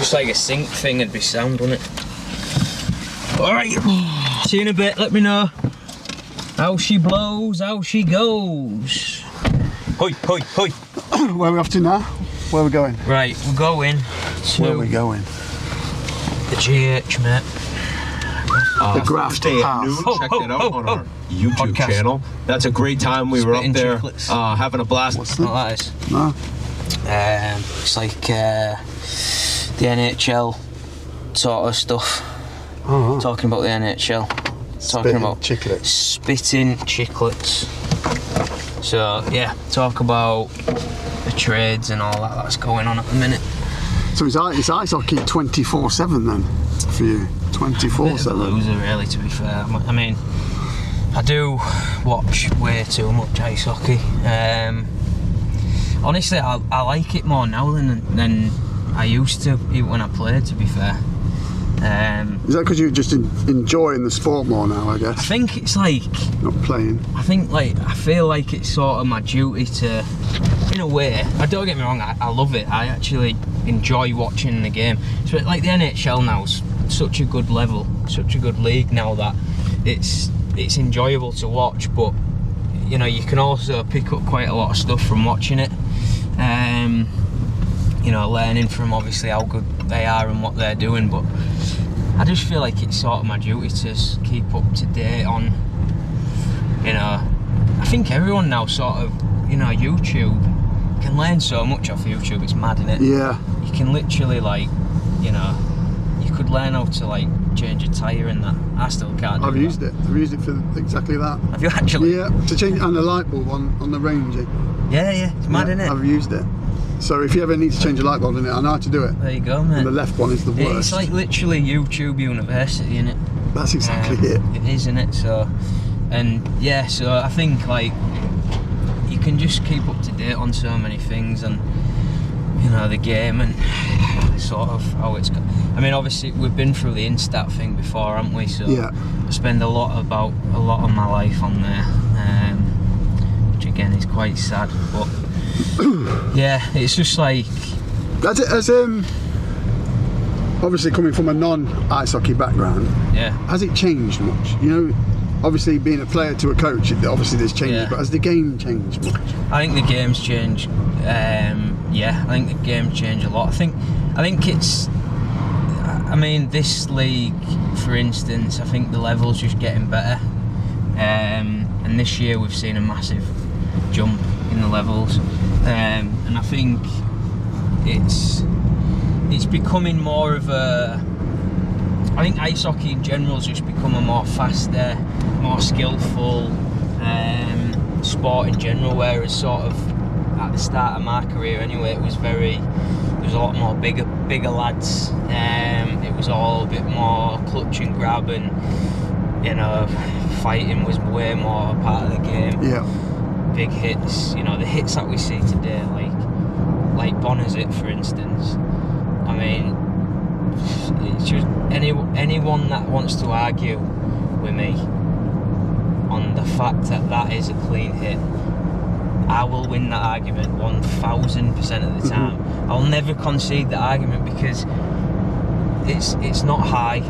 Looks like a sink thing would be sound, wouldn't it? Alright, see you in a bit, let me know how she blows, how she goes. Hoi, hoi, hoi. Where are we off to now? Where are we going? Right, we're going to... Where are we going? The GH, mate. The Graft House. Check that out on our YouTube channel. That's a great time. We were up there having a blast. What's What that is? No. It's like the NHL sort of stuff. Oh, Talking about the NHL. Talking about chiclets. Spitting chiclets. So yeah, talk about the trades and all that's going on at the minute. So it's ice hockey 24/7 then for you? 24/7. Loser, really, to be fair. I mean, I do watch way too much ice hockey. Honestly, I like it more now than I used to when I played, to be fair. Is that because you're just enjoying the sport more now, I guess? I think it's like... Not playing. I feel like it's sort of my duty to, in a way, don't get me wrong, I love it. I actually enjoy watching the game. So like the NHL now's such a good level, such a good league now that it's enjoyable to watch, but you know, you can also pick up quite a lot of stuff from watching it. You know, learning from obviously how good they are and what they're doing, but I just feel like it's sort of my duty to keep up to date on, you know, I think everyone now sort of, you know, YouTube, you can learn so much off YouTube, it's mad, isn't it? Yeah. You can literally, like, you know, you could learn how to like change a tyre and that. I still can't do I've used it for exactly that. Have you actually? Yeah, to change and the light bulb on the Ranger. Yeah, it's mad, isn't it? I've used it. So if you ever need to change a light bulb in it, I know how to do it. There you go, mate. And the left one is the worst. It's like literally YouTube University, isn't it? That's exactly it. It is, isn't it? So, and yeah, so I think like you can just keep up to date on so many things, and you know, the game and sort of how it's got. I mean, obviously we've been through the Instat thing before, haven't we? So yeah. I spend a lot of my life on there, which again is quite sad, but yeah, it's just like as obviously coming from a non-ice hockey background, yeah, has it changed much? You know, obviously being a player to a coach, obviously there's changes, Yeah. but has the game changed much? I think the game's changed. Yeah, I think the game's changed a lot. I think it's. I mean, this league, for instance, I think the level's just getting better. And this year we've seen a massive jump in the levels, and I think it's becoming more of a. I think ice hockey in general has just become a more faster, more skillful sport in general, whereas sort of at the start of my career anyway, there was a lot more bigger lads. It was all a bit more clutch and grab, and you know, fighting was way more a part of the game. Yeah. Big hits, you know, the hits that we see today, like Bonazit, for instance. I mean, it's just anyone that wants to argue with me on the fact that is a clean hit, I will win that argument 1000% of the time. I'll never concede the argument because it's not high,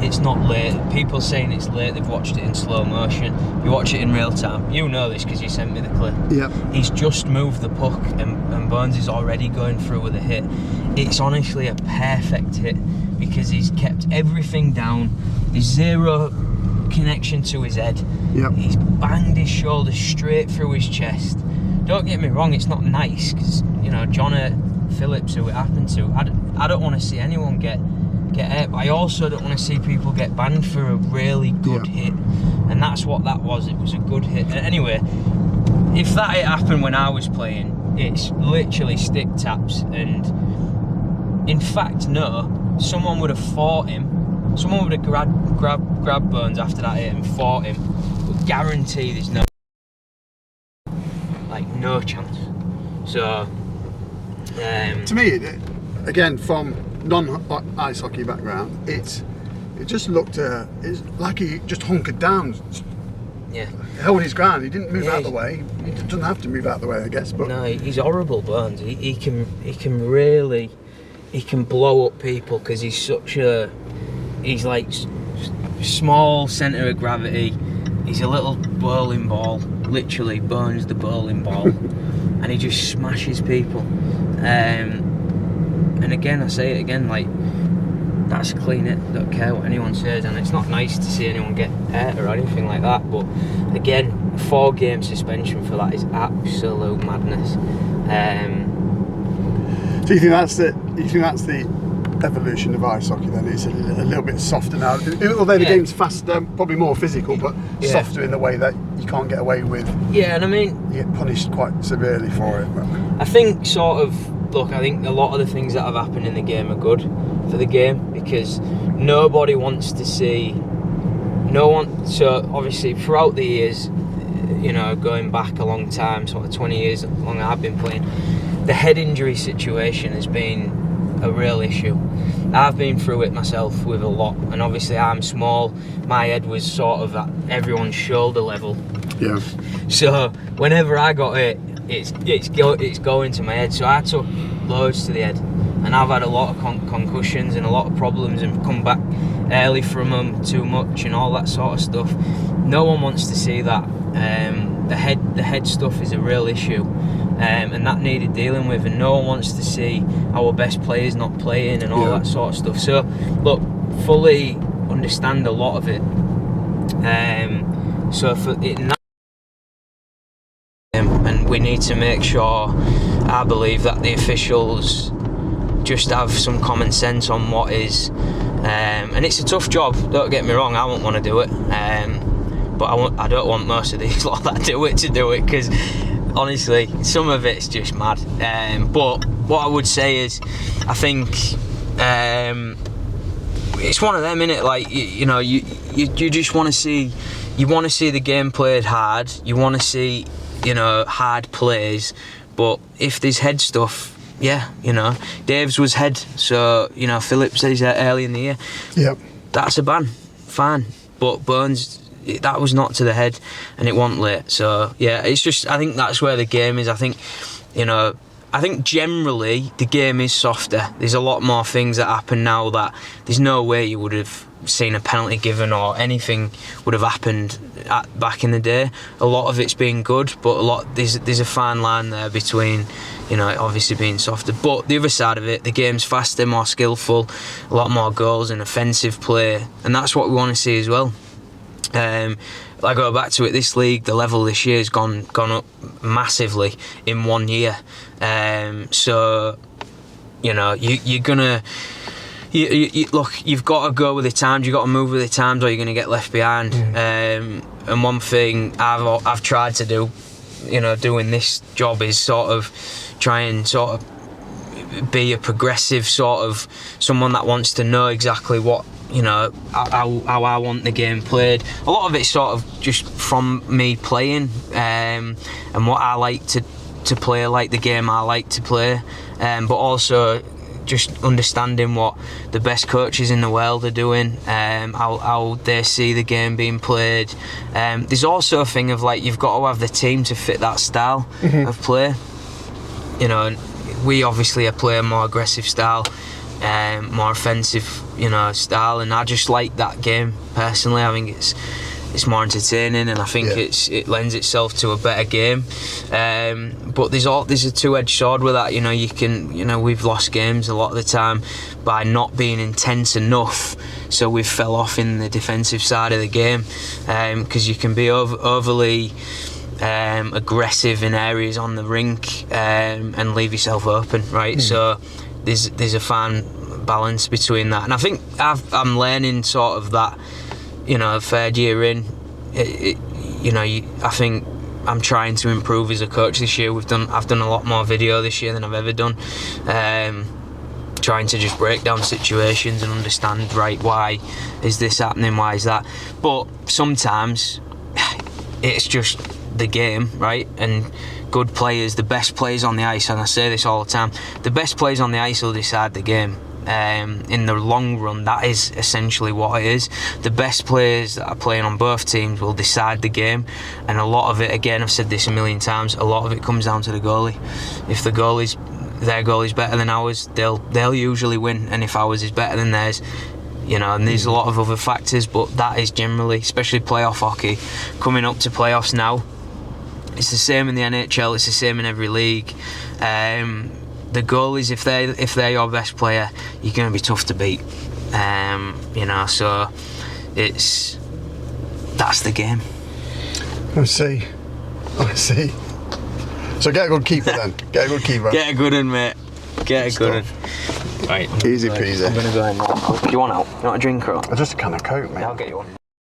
it's not late. People saying it's late, they've watched it in slow motion. You watch it in real time, you know this because you sent me the clip. Yeah. He's just moved the puck and Burns is already going through with a hit. It's honestly a perfect hit because he's kept everything down. There's zero connection to his head. Yep. He's banged his shoulder straight through his chest. Don't get me wrong, it's not nice because, you know, Johnny Phillips, who it happened to, I don't want to see anyone get hurt, but I also don't want to see people get banned for a really good hit, and that's what that was. It was a good hit. Anyway, if that hit happened when I was playing, it's literally stick taps, and in fact, no, someone would have fought him. Someone would have grabbed Burns after that hit and fought him, but guarantee there's no chance. So To me, again, from non-ice hockey background, it just looked it's like he just hunkered down, held his ground. He didn't move out the way. He doesn't have to move out the way, I guess. But no, he's horrible, Burns. He can really. he can blow up people because he's like small centre of gravity. He's a little bowling ball, literally burns the bowling ball, and he just smashes people. And again, I say it again, like, that's clean it, don't care what anyone says, and it's not nice to see anyone get hurt or anything like that, but again, 4-game suspension for that is absolute madness. Do you think that's the evolution of ice hockey then? It's a little bit softer now, although the game's faster, probably more physical, but softer in the way that you can't get away with. Yeah, and I mean, you get punished quite severely for it. But I think I think a lot of the things that have happened in the game are good for the game, because nobody wants to see so obviously throughout the years, you know, going back a long time, sort of 20 years long I've been playing, the head injury situation has been a real issue. I've been through it myself with a lot, and obviously I'm small, my head was sort of at everyone's shoulder level. Yeah. So whenever I got it, it's going to my head. So I took loads to the head, and I've had a lot of concussions and a lot of problems, and come back early from them too much and all that sort of stuff. No one wants to see that. The head stuff is a real issue, and that needed dealing with, and no one wants to see our best players not playing and all that sort of stuff. So look, fully understand a lot of it. So for it, and we need to make sure, I believe, that the officials just have some common sense on what is, and it's a tough job, don't get me wrong, I won't want to do it, but I don't want most of these lot that do it to do it, because honestly some of it's just mad. But what I would say is, I think it's one of them, innit? Like, you know, you just want to see, the game played hard, you want to see, you know, hard plays, but if there's head stuff, yeah, you know, Dave's was head, so, you know, Phillips says that early in the year. Yep. That's a ban, fine. But Burns, that was not to the head, and it wasn't late. So, yeah, it's just, I think that's where the game is. I think, you know, I think generally the game is softer. There's a lot more things that happen now that there's no way you would have seen a penalty given or anything would have happened back in the day. A lot of it's been good, but there's a fine line there between, you know, obviously being softer. But the other side of it, the game's faster, more skillful, a lot more goals and offensive play, and that's what we want to see as well. I go back to it, this league, the level this year has gone up massively in 1 year. So, you know, you're gonna. Look, you've got to go with the times. You've got to move with the times, or you're going to get left behind. And one thing I've tried to do, you know, doing this job, is sort of try and sort of be a progressive sort of someone that wants to know exactly what, you know, how I want the game played. A lot of it's sort of just from me playing, and what I like to play, like the game I like to play, but also just understanding what the best coaches in the world are doing, how they see the game being played. There's also a thing of, like, you've got to have the team to fit that style of play. You know, we obviously play a more aggressive style, more offensive, you know, style, and I just like that game personally. I think it's more entertaining, and I think it lends itself to a better game. But there's a two-edged sword with that. You know, we've lost games a lot of the time by not being intense enough, so we've fell off in the defensive side of the game, because you can be overly aggressive in areas on the rink, and leave yourself open, right? So there's a fine balance between that, and I think I'm learning sort of that. You know, third year in, you know, I think I'm trying to improve as a coach this year. I've done a lot more video this year than I've ever done, trying to just break down situations and understand, right, why is this happening, why is that. But sometimes it's just the game, right? And good players, the best players on the ice, and I say this all the time, the best players on the ice will decide the game. In the long run, that is essentially what it is. The best players that are playing on both teams will decide the game, and a lot of it, again, I've said this a million times, a lot of it comes down to the goalie. If the goalie's their goal is better than ours, they'll usually win, and if ours is better than theirs, you know, and there's a lot of other factors, but that is generally, especially playoff hockey, coming up to playoffs now, it's the same in the NHL, it's the same in every league. The goalies, if they're your best player, you're going to be tough to beat. You know, so that's the game. I see. So get a good keeper then. Get a good keeper. Get a good one, mate. Get a good one. Right. Easy peasy. I'm going to go in now. You want out? You want a drink or? Just a can of Coke, mate. Yeah, I'll get you one.